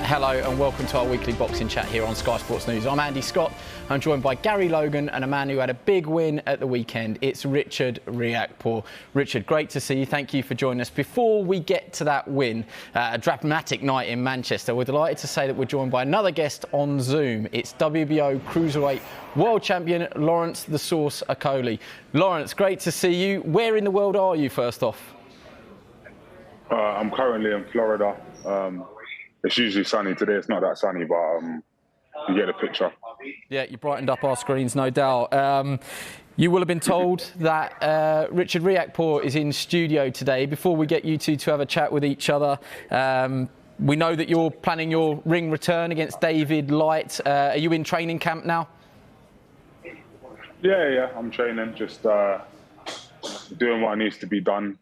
Hello and welcome to our weekly boxing chat here on Sky Sports News. I'm Andy Scott. I'm joined by Gary Logan and a man who had a big win at the weekend. It's Richard Riakporhe. Richard, great to see you. Thank you for joining us. Before we get to that win, a dramatic night in Manchester, we're delighted to say that we're joined by another guest on Zoom. It's WBO cruiserweight world champion Lawrence "The Sauce" Okolie. Lawrence, great to see you. Where in the world are you, first off? I'm currently in Florida. It's usually sunny. Today it's not that sunny, but you get the picture. Yeah, you brightened up our screens, no doubt. You will have been told that Richard Riakporhe is in studio today. Before we get you two to have a chat with each other, we know that you're planning your ring return against David Light. Are you in training camp now? Yeah, I'm training, just doing what needs to be done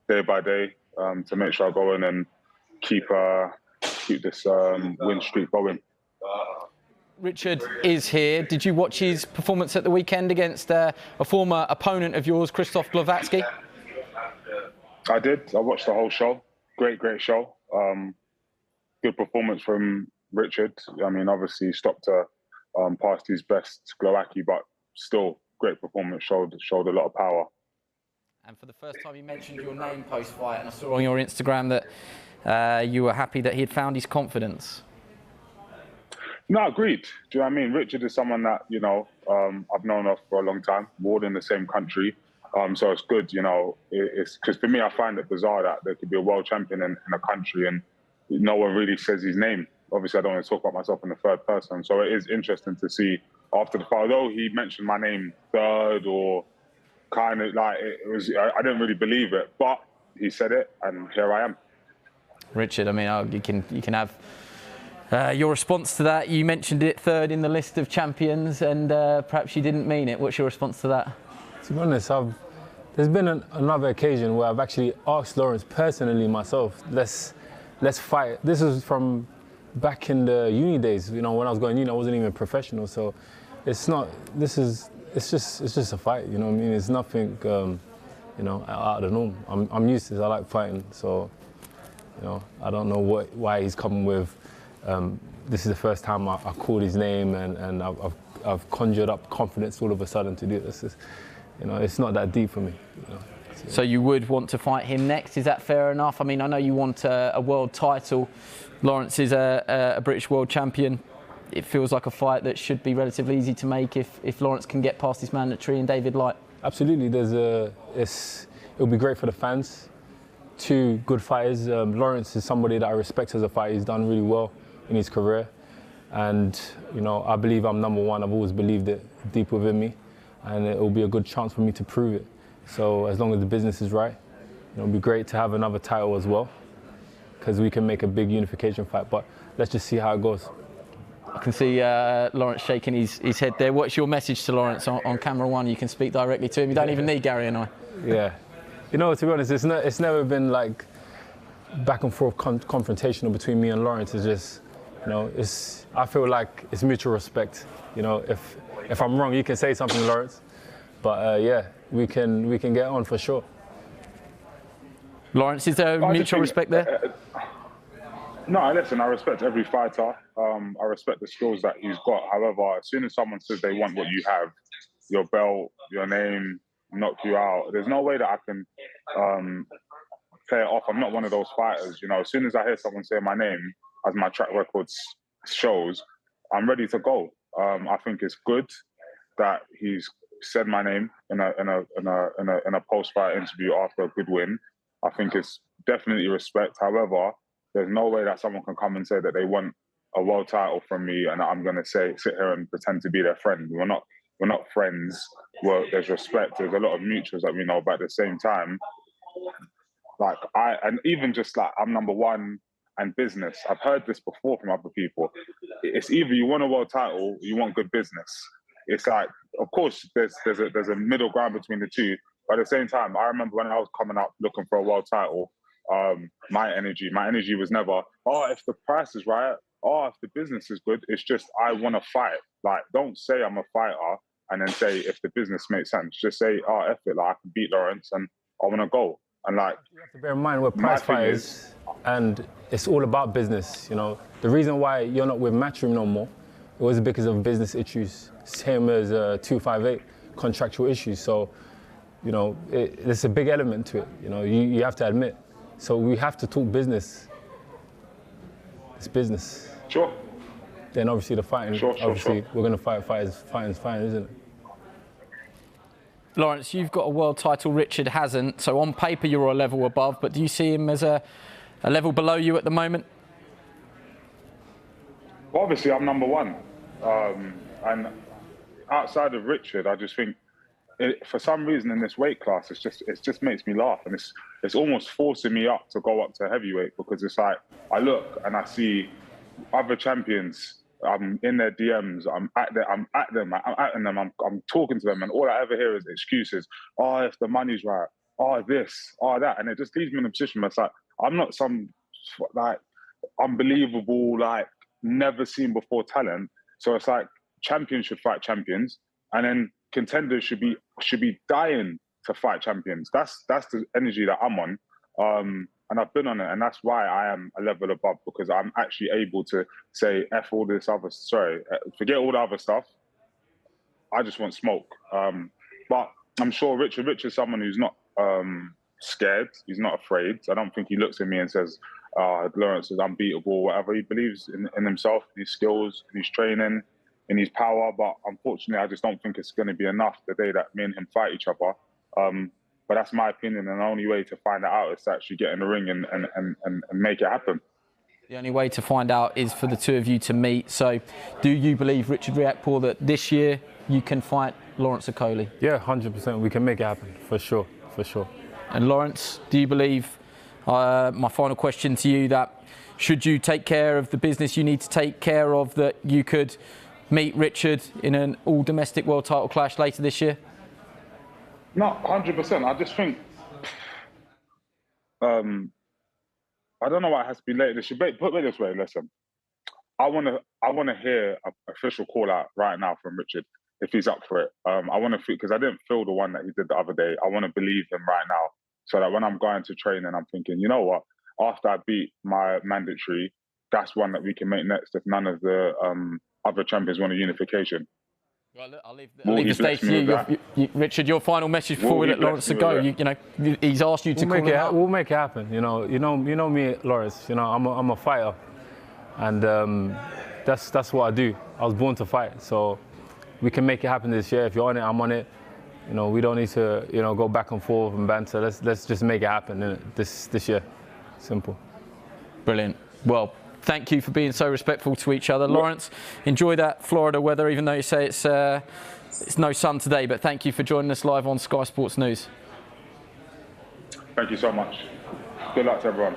day by day to make sure I go in and keep this win streak going. Richard is here. Did you watch his performance at the weekend against a former opponent of yours, Krzysztof Glowatsky? I did. I watched the whole show. Great show. Good performance from Richard. I mean, obviously he stopped past his best Glowatsky, but still great performance. Showed a lot of power. And for the first time, you mentioned your name post-fight, and I saw on your Instagram that you were happy that he had found his confidence. No, agreed. Do you know what I mean? Richard is someone that, you know, I've known of for a long time. We're all in the same country. So it's good, you know, it's because for me, I find it bizarre that there could be a world champion in a country and no one really says his name. Obviously, I don't want to talk about myself in the third person. So it is interesting to see after the fight, although he mentioned my name third or kind of like it was, I didn't really believe it, but he said it and here I am. Richard, I mean, you can have your response to that. You mentioned it third in the list of champions, and perhaps you didn't mean it. What's your response to that? To be honest, there's been another occasion where I've actually asked Lawrence personally myself, let's fight. This is from back in the uni days. You know, when I was going uni, I wasn't even professional, so it's not. It's just a fight. You know what I mean? It's nothing. You know, out of the norm. I'm used to this. I like fighting, so. You know, I don't know why he's coming with. This is the first time I called his name and I've conjured up confidence all of a sudden to do this. You know, it's not that deep for me. You know. So you would want to fight him next? Is that fair enough? I mean, I know you want a world title. Lawrence is a British world champion. It feels like a fight that should be relatively easy to make if Lawrence can get past his mandatory and David Light. Absolutely. It'll be great for the fans. Two good fighters. Lawrence is somebody that I respect as a fighter. He's done really well in his career. And, you know, I believe I'm number one. I've always believed it deep within me. And it will be a good chance for me to prove it. So as long as the business is right, you know, it'll be great to have another title as well, because we can make a big unification fight. But let's just see how it goes. I can see Lawrence shaking his head there. What's your message to Lawrence on camera one? You can speak directly to him. You don't even need Gary and I. Yeah. You know, to be honest, it's never been like back and forth confrontational between me and Lawrence. It's just, you know, I feel like it's mutual respect. You know, if I'm wrong, you can say something, Lawrence. But yeah, we can get on for sure. Lawrence, is there mutual respect there? No, listen, I respect every fighter. I respect the skills that he's got. However, as soon as someone says they want what you have, your belt, your name, knock you out, there's no way that I can play it off. I'm not one of those fighters, you know. As soon as I hear someone say my name, as my track record shows, I'm ready to go. I think it's good that he's said my name in a post-fight interview after a good win. I think it's definitely respect. However, there's no way that someone can come and say that they want a world title from me and I'm going to sit here and pretend to be their friend. We're not friends. Well, there's respect. There's a lot of mutuals that we know, but at the same time, like and even just like I'm number one and business. I've heard this before from other people. It's either you want a world title, or you want good business. It's like, of course, there's a middle ground between the two. But at the same time, I remember when I was coming up looking for a world title, my energy was never, oh, if the price is right, oh, if the business is good. It's just, I want to fight. Like, don't say I'm a fighter and then say if the business makes sense. Just say, oh, F it, like I can beat Lawrence and I want to go. And like, You have to bear in mind we're my prize thing fighters, and it's all about business. You know, the reason why you're not with Matchroom no more, it was because of business issues, same as 258 contractual issues. So, you know, there's a big element to it. You know, you have to admit. So we have to talk business. It's business. sure. Then obviously the fighting. Sure, obviously we're gonna fight. Fighting's fine, isn't it? Lawrence, you've got a world title, Richard hasn't, so on paper you're a level above, but do you see him as a level below you at the moment? Well, obviously, I'm number one. And outside of Richard, I just think, for some reason in this weight class, it just makes me laugh. And it's almost forcing me up to go up to heavyweight, because it's like, I look and I see other champions, I'm in their DMs, I'm at them, I'm talking to them, and all I ever hear is excuses. Oh, if the money's right, oh this, oh that, and it just leaves me in a position where it's like, I'm not some like unbelievable, like never seen before talent. So it's like, champions should fight champions, and then contenders should be dying to fight champions. That's the energy that I'm on. And I've been on it, and that's why I am a level above, because I'm actually able to say, F all this other, forget all the other stuff. I just want smoke. But I'm sure Richard's someone who's not scared. He's not afraid. I don't think he looks at me and says, Lawrence is unbeatable or whatever. He believes in himself, in his skills, in his training, in his power. But unfortunately, I just don't think it's going to be enough the day that me and him fight each other. But that's my opinion, and the only way to find that out is to actually get in the ring and make it happen. The only way to find out is for the two of you to meet. So do you believe, Richard Riakporhe, that this year you can fight Lawrence Okolie? Yeah, 100%. We can make it happen, for sure, for sure. And Lawrence, do you believe, my final question to you, that should you take care of the business you need to take care of, that you could meet Richard in an all-domestic world title clash later this year? Not 100%. I just think, I don't know why it has to be later this year. Put it this way, listen. I want to hear an official call out right now from Richard if he's up for it. I want to, because I didn't feel the one that he did the other day. I want to believe him right now, so that when I'm going to training, I'm thinking, you know what? After I beat my mandatory, that's one that we can make next if none of the other champions want a unification. Well, look, I'll leave the stage to you. Richard, your final message before we let Lawrence go. You know, he's asked you to call it out. We'll make it happen. You know me, Lawrence. You know, I'm a fighter, and that's what I do. I was born to fight, so we can make it happen this year. If you're on it, I'm on it. You know, we don't need to go back and forth and banter. Let's just make it happen this year. Simple. Brilliant. Well, thank you for being so respectful to each other. Lawrence, enjoy that Florida weather, even though you say it's no sun today, but thank you for joining us live on Sky Sports News. Thank you so much. Good luck to everyone.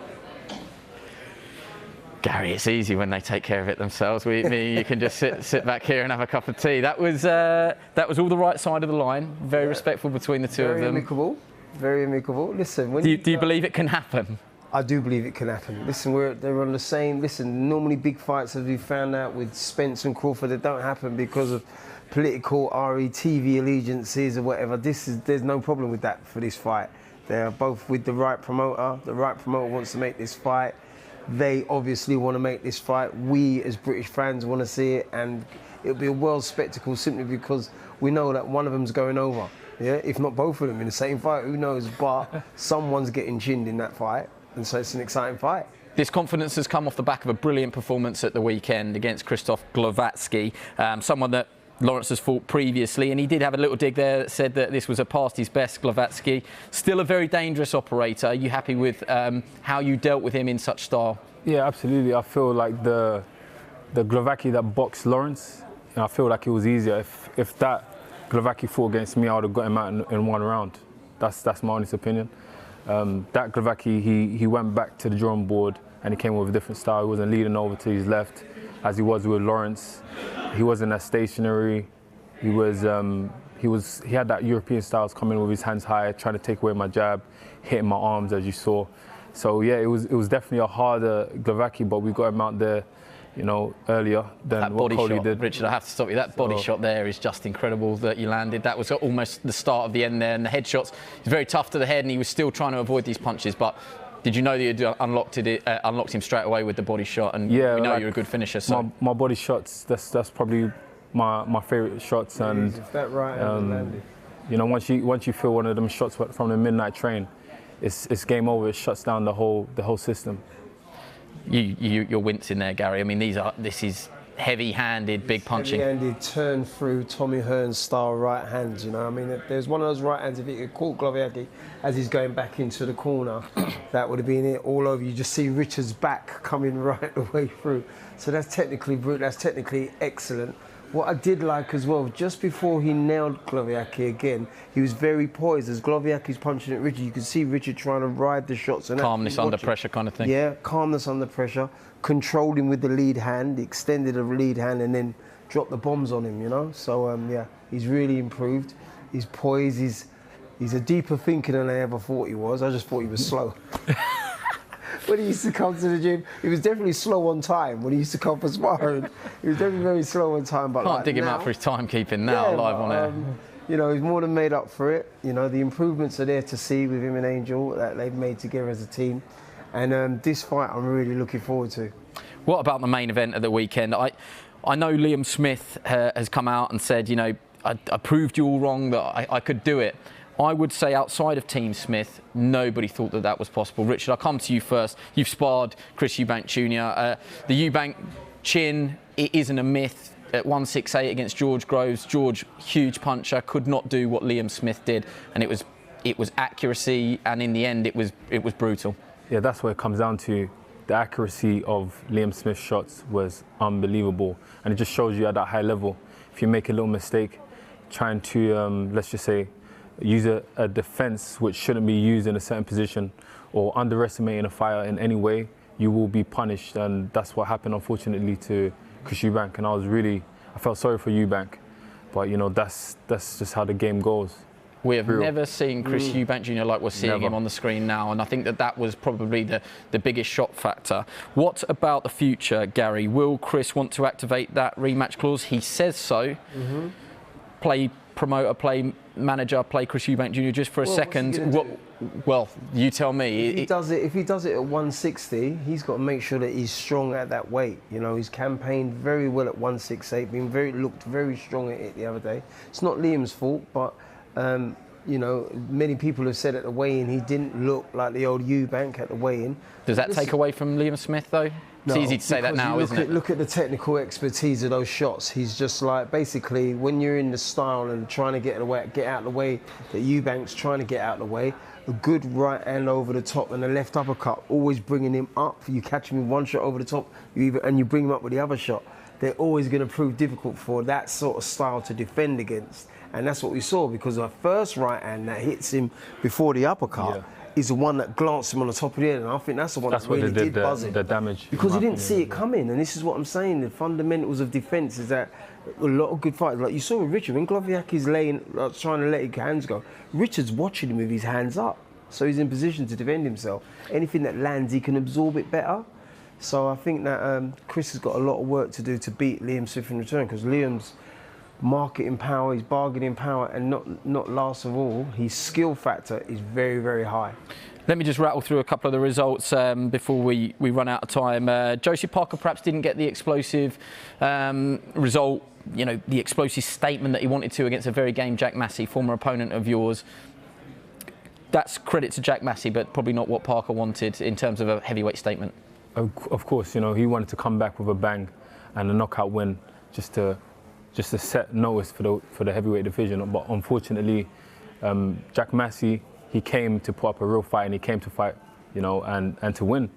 Gary, it's easy when they take care of it themselves. You can just sit back here and have a cup of tea. That was all the right side of the line. Very respectful between the two of them. Very amicable. Listen, do you believe it can happen? I do believe it can happen. Listen, they're on the same. Listen, normally big fights, as we found out with Spence and Crawford, they don't happen because of political TV allegiances or whatever. There's no problem with that for this fight. They're both with the right promoter. The right promoter wants to make this fight. They obviously want to make this fight. We, as British fans, want to see it, and it'll be a world spectacle simply because we know that one of them's going over. Yeah, if not both of them in the same fight, who knows? But someone's getting chinned in that fight, and so it's an exciting fight. This confidence has come off the back of a brilliant performance at the weekend against Krzysztof Glowacki, someone that Lawrence has fought previously, and he did have a little dig there that said that this was a past his best. Glowacki, still a very dangerous operator. Are you happy with how you dealt with him in such style? Yeah, absolutely. I feel like the Glowacki that boxed Lawrence, I feel like it was easier. If that Glowacki fought against me, I would have got him out in one round. That's my honest opinion. That Glowacki, he went back to the drawing board and he came with a different style. He wasn't leading over to his left as he was with Lawrence. He wasn't as stationary. He had that European styles coming with his hands high, trying to take away my jab, hitting my arms as you saw. So yeah, it was definitely a harder Glowacki, but we got him out there you know, earlier than that what body Okolie shot, did. Richard, I have to stop you. That body shot there is just incredible that you landed. That was almost the start of the end there, and the headshots, it's very tough to the head, and he was still trying to avoid these punches, but did you know that you unlocked him straight away with the body shot? And yeah, we know like, you're a good finisher. So my body shots, that's probably my favourite shots. And that right hand landed. you know, once you feel one of them shots from the midnight train, it's game over. It shuts down the whole system. You're wincing there, Gary. I mean, this is heavy-handed, big punching. Heavy-handed, turn through Tommy Hearn style right hands. You know, I mean, there's one of those right hands. If it had caught Gloviaki as he's going back into the corner, that would have been it all over. You just see Richard's back coming right the way through. So that's technically brutal. That's technically excellent. What I did like as well, just before he nailed Gloviaki again, he was very poised. As Gloviaki's punching at Richard, you could see Richard trying to ride the shots. And calmness under pressure kind of thing. Yeah, calmness under pressure. Controlled him with the lead hand, extended the lead hand, and then dropped the bombs on him, you know? So, yeah, he's really improved. He's poised. He's a deeper thinker than I ever thought he was. I just thought he was slow. When he used to come to the gym, he was definitely slow on time. When he used to come for sparring, he was definitely very slow on time. But Can't dig him out for his timekeeping now, live on air. You know, he's more than made up for it. You know, the improvements are there to see with him and Angel that they've made together as a team. And this fight, I'm really looking forward to. What about the main event of the weekend? I know Liam Smith has come out and said, you know, I proved you all wrong, that I could do it. I would say outside of Team Smith, nobody thought that was possible. Richard, I'll come to you first. You've sparred Chris Eubank Jr. The Eubank chin, it isn't a myth. At 168 against George Groves, George, huge puncher, could not do what Liam Smith did, and it was accuracy, and in the end, it was brutal. Yeah, that's what it comes down to. The accuracy of Liam Smith's shots was unbelievable, and it just shows you at that high level. If you make a little mistake, trying to let's just say, use a defense which shouldn't be used in a certain position, or underestimating a fighter in any way, you will be punished. And that's what happened, unfortunately, to Chris Eubank. And I felt sorry for Eubank, but you know, that's just how the game goes. We have never seen Chris Eubank Jr. like we're seeing him on the screen now, and I think that was probably the biggest shock factor. What about the future, Gary? Will Chris want to activate that rematch clause? He says so. Play promoter, play manager, play Chris Eubank Jr. just for a second. Well, you tell me. If he does it at 160, he's got to make sure that he's strong at that weight. You know, he's campaigned very well at 168, looked very strong at it the other day. It's not Liam's fault, but you know, many people have said at the weigh-in he didn't look like the old Eubank at the weigh-in. Does that take away from Liam Smith, though? It's easy to say that now, isn't it? Look at the technical expertise of those shots. He's just like, basically, when you're in the style and trying to get out of the way, that Eubank's trying to get out of the way, a good right hand over the top and a left uppercut, always bringing him up. You catch him with one shot over the top, and you bring him up with the other shot. They're always going to prove difficult for that sort of style to defend against. And that's what we saw, because our first right hand that hits him before the uppercut is the one that glanced him on the top of the head, and I think that's the one that really did buzz him. The damage. Because he didn't see it coming, and this is what I'm saying, the fundamentals of defence is that a lot of good fighters, like you saw with Richard, when Gloviaki's trying to let his hands go, Richard's watching him with his hands up, so he's in position to defend himself. Anything that lands, he can absorb it better. So I think that Chris has got a lot of work to do to beat Liam Smith in return, because Liam's marketing power, his bargaining power, and not last of all, his skill factor is very, very high. Let me just rattle through a couple of the results before we run out of time. Josie Parker perhaps didn't get the explosive result, you know, the explosive statement that he wanted to against a very game Jack Massey, former opponent of yours. That's credit to Jack Massey, but probably not what Parker wanted in terms of a heavyweight statement. Of course, you know, he wanted to come back with a bang and a knockout win just to set notice for the heavyweight division. But unfortunately, Jack Massey, he came to put up a real fight, and he came to fight, you know, and to win.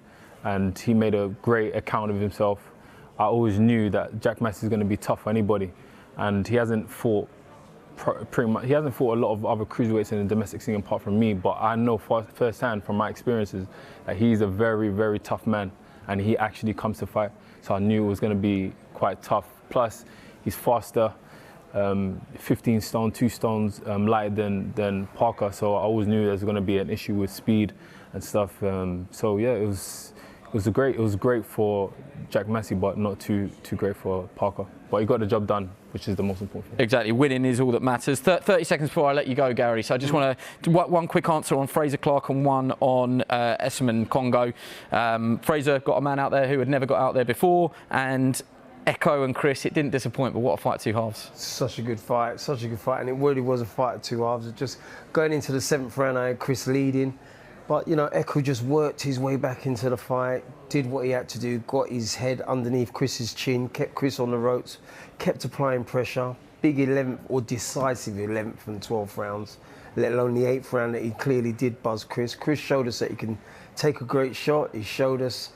And he made a great account of himself. I always knew that Jack Massey is going to be tough for anybody, and he hasn't fought he hasn't fought a lot of other cruiserweights in the domestic scene apart from me. But I know firsthand from my experiences that he's a very, very tough man, and he actually comes to fight. So I knew it was going to be quite tough. Plus, he's faster, 15 stone, 2 stones lighter than Parker. So I always knew there was going to be an issue with speed and stuff. So yeah, it was great for Jack Massey, but not too great for Parker. But he got the job done, which is the most important thing. Exactly, winning is all that matters. 30 seconds before I let you go, Gary. So I just want to one quick answer on Fraser Clark and one on Esserman Congo. Fraser got a man out there who had never got out there before, and Eko and Chris, it didn't disappoint, but what a fight, two halves. Such a good fight, and it really was a fight at two halves. Just going into the 7th round, I had Chris leading, but you know, Eko just worked his way back into the fight, did what he had to do, got his head underneath Chris's chin, kept Chris on the ropes, kept applying pressure. Big 11th or decisive 11th and 12th rounds, let alone the 8th round that he clearly did buzz Chris. Chris showed us that he can take a great shot. He showed us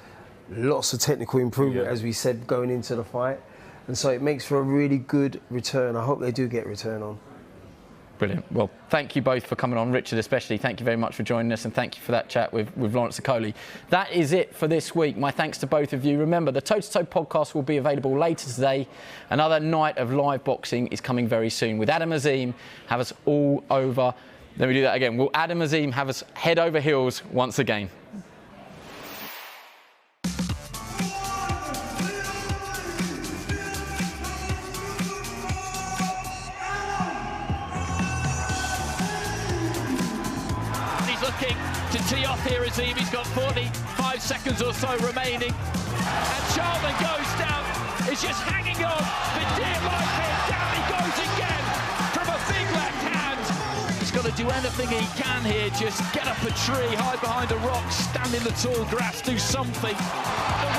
lots of technical improvement, as we said, going into the fight. And so it makes for a really good return. I hope they do get return on. Brilliant. Well, thank you both for coming on. Richard especially, thank you very much for joining us, and thank you for that chat with Lawrence Okolie. That is it for this week. My thanks to both of you. Remember, the Toe to Toe podcast will be available later today. Another night of live boxing is coming very soon with Adam Azim have us all over. Let me do that again. Will Adam Azim have us head over heels once again? To tee off here, Azim. He's got 45 seconds or so remaining. And Charlton goes down. He's just hanging on. But dear life here, down he goes again from a big left hand. He's got to do anything he can here. Just get up a tree, hide behind a rock, stand in the tall grass, do something. The